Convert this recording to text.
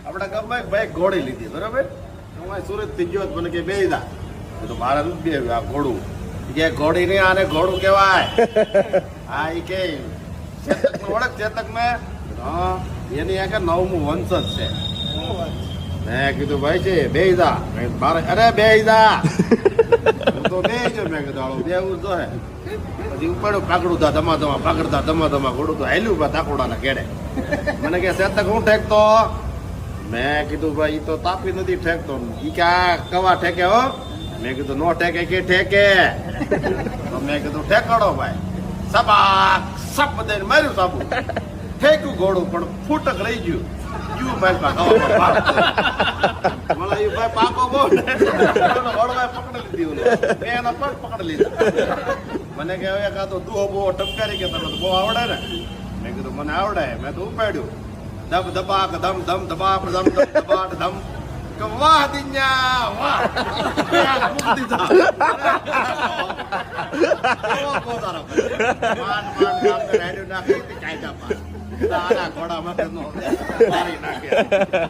આપડા ગામમાં એક ભાઈ ઘોડી લીધી બરાબર હું સુરત થી ગયો મને કે બેહી જા તો મારે નથી બે આ ઘોડું કે ઘોડી નહીં આને ઘોડું કહેવાય હા એ કે ચેતક ઓળખ ચેતક મેં હા એની આ કે 9મું વંશજ છે મેં કીધું ભાઈ છે બેહી જા મારે અરે બેહી જા તો બેહી જો મેં કીધું આવું બેવું તો હે પછી ઉપાડ્યું પાકડું થા ધમા પાકડતા ધમા ઘોડું તો હાલ્યું બા તાકોડાના કેડે મને કે ચેતક હું ઠેકતો મેં કીધું ભાઈ તો તાપી નથી ઠેકતો ઈ કે આ કવા ઠેકે હો મેં કીધું નો ઠેકે કે ઠેકે તો મેં કીધું ઠેકાડો ભાઈ સબાક સપ દઈને માર્યું સાબુ ઠેક્યું ઘોડું પણ ફૂટક રહી ગયું યુ મારી પાસે મને એ ભાઈ પાકો બહુ ઘોડભાઈ પકડી લીધી મેં એના પગ પકડી લીધા મને કે હવે કાં તો તું બહુ ટપકારી કે તને બહુ આવડે ને મેં કીધું મને આવડે મેં તો ઉપાડ્યું ધબ ધબાક ધમ ધમ ધબાક ધમ ધમ ધબાટ ધમ કે વાહ દિન્યા વાહ મૂકી દીધા પોતાનો માન કામ કરે હેડ્યું નાખી કાયદા પાસ તારા ઘોડા માટે નો મારી નાખ્યા